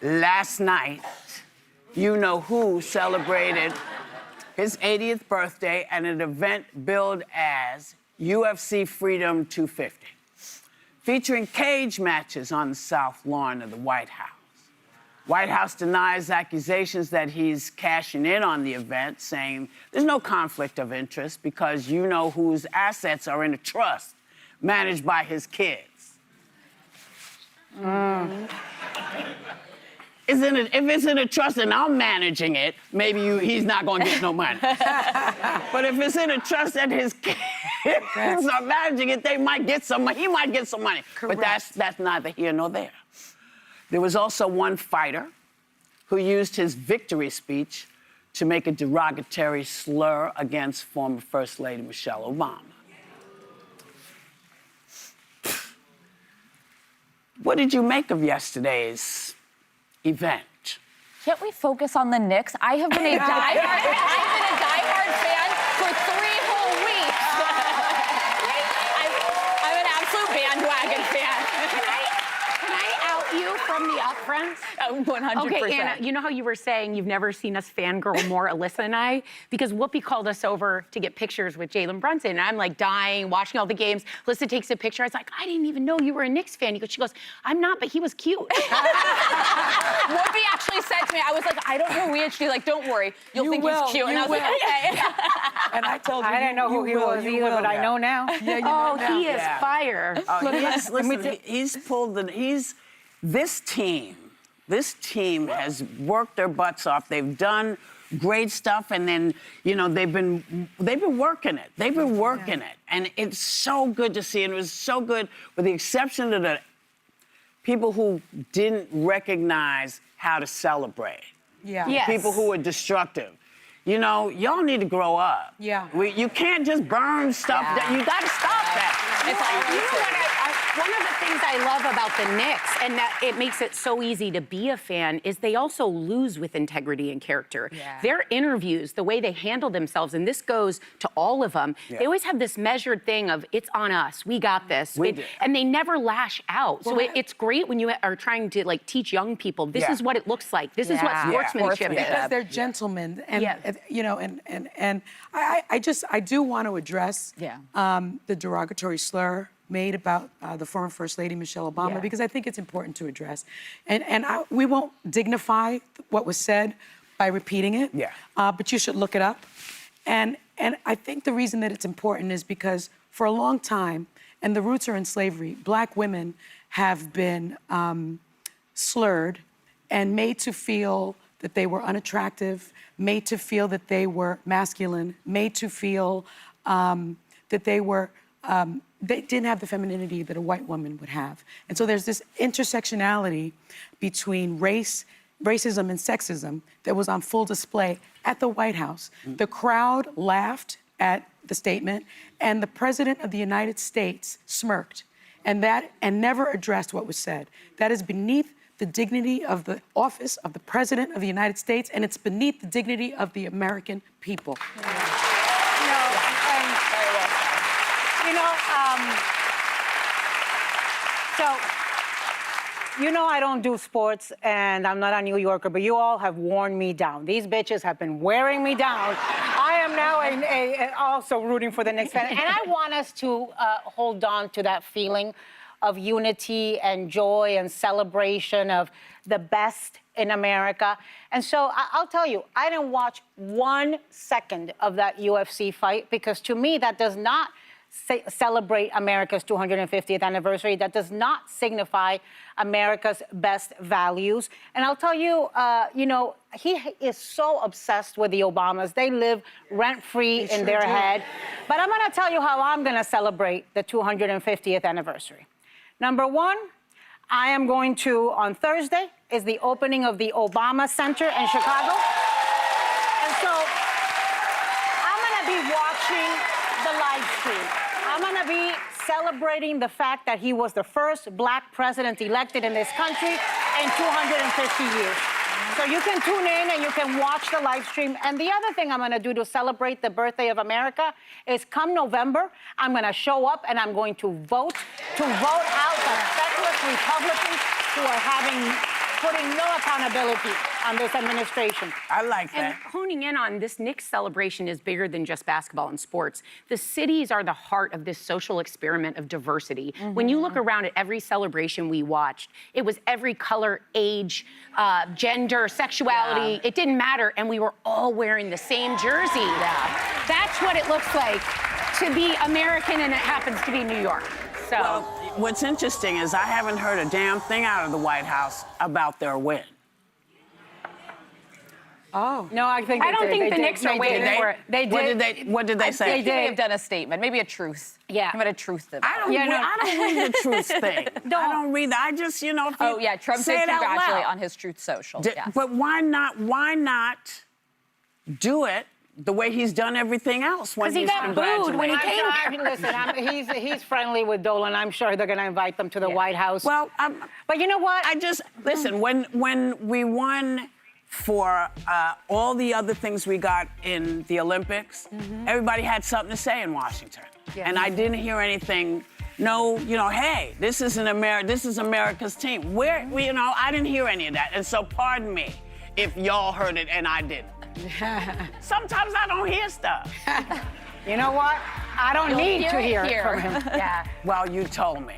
Last night, you know who celebrated his 80th birthday at an event billed as UFC Freedom 250, featuring cage matches on the South Lawn of the White House. White House denies accusations that he's cashing in on the event, saying there's no conflict of interest because you know whose assets are in a trust managed by his kids. If it's in a trust and I'm managing it, maybe he's not going to get no money. But if it's in a trust and his kids are managing it, they might get some money. He might get some money. Correct. But that's neither here nor there. There was also one fighter who used his victory speech to make a derogatory slur against former First Lady Michelle Obama. What did you make of yesterday's event? Can't we focus on the Knicks? I have been a diehard fan for 3 whole weeks. I'm an absolute bandwagon fan. Can I out you from the upfront? 100%. Okay, Anna, you know how you were saying you've never seen us fangirl more, Alyssa and I? Because Whoopi called us over to get pictures with Jalen Brunson, and I'm like dying, watching all the games. Alyssa takes a picture. I was like, I didn't even know you were a Knicks fan. She goes, I'm not, but he was cute. Whoopi actually said to me, I was like, I don't know who he is. She's like, don't worry, you'll think he's cute. And I was like, okay. And I told you, I didn't know who he was either, but I know now. Yeah, you know now. He is fire. Listen, he's pulled this team has worked their butts off. They've done great stuff, and then, you know, they've been working it. They've been working it. And it's so good to see. And it was so good, with the exception of the people who didn't recognize how to celebrate. Yeah. Yes. People who were destructive. You know, y'all need to grow up. Yeah. You can't just burn stuff. You got to stop that. You know what one of the things I love about the Knicks, and that it makes it so easy to be a fan, is they also lose with integrity and character. Yeah. Their interviews, the way they handle themselves, and this goes to all of them, they always have this measured thing of, it's on us, we got this. And they never lash out. So it's great when you are trying to like teach young people, this is what it looks like. This is what sportsmanship is. Because they're gentlemen, and you know, and I do want to address the derogatory slur made about the former First Lady Michelle Obama, because I think it's important to address. And we won't dignify what was said by repeating it, but you should look it up. And I think the reason that it's important is because for a long time, and the roots are in slavery, Black women have been slurred and made to feel that they were unattractive, made to feel that they were masculine, made to feel that they were they didn't have the femininity that a white woman would have. And so there's this intersectionality between racism and sexism that was on full display at the White House. The crowd laughed at the statement, and the President of the United States smirked, and never addressed what was said. That is beneath the dignity of the office of the President of the United States, and it's beneath the dignity of the American people. You know I don't do sports, and I'm not a New Yorker, but you all have worn me down. These bitches have been wearing me down. I am now also rooting for the Knicks fan, and I want us to hold on to that feeling of unity and joy and celebration of the best in America. And so I'll tell you, I didn't watch 1 second of that UFC fight, because to me that does not celebrate America's 250th anniversary. That does not signify America's best values. And I'll tell you, you know, he is so obsessed with the Obamas. They live rent-free in their head. But I'm going to tell you how I'm going to celebrate the 250th anniversary. Number one, I am going to, on Thursday, is the opening of the Obama Center in Chicago. And so I'm going to be watching the live stream. I'm going to be celebrating the fact that he was the first Black president elected in this country in 250 years. So you can tune in and you can watch the live stream. And the other thing I'm going to do to celebrate the birthday of America is, come November, I'm going to show up and I'm going to vote out the feckless Republicans who are having putting no accountability on this administration. I like And that. honing in on this Knicks celebration is bigger than just basketball and sports. The cities are the heart of this social experiment of diversity. When you look around at every celebration we watched, it was every color, age, gender, sexuality. It didn't matter, and we were all wearing the same jersey. That's what it looks like to be American, and it happens to be New York. So. Well, what's interesting is I haven't heard a damn thing out of the White House about their win. Oh. No, I think I don't think the Knicks are waiting for it. They did. What did they say? They may have done a statement, maybe a truth. Yeah. How about a truth? I don't read the truth thing. I don't read that. I just, you know, if you Oh yeah, Trump say did it out congratulate loud. on his truth social. Yes. But why not do it the way he's done everything else when Because he he's got booed when he congratulated? came here. Listen, he's friendly with Dolan. I'm sure they're going to invite them to the White House. Well, but you know what? listen. When we won for all the other things we got in the Olympics, everybody had something to say in Washington, and I didn't hear anything. No, you know, hey, this is America's team. I didn't hear any of that, and so pardon me if y'all heard it and I didn't. Sometimes I don't hear stuff. You know what? I don't need to hear it from him. Yeah. Well, you told me.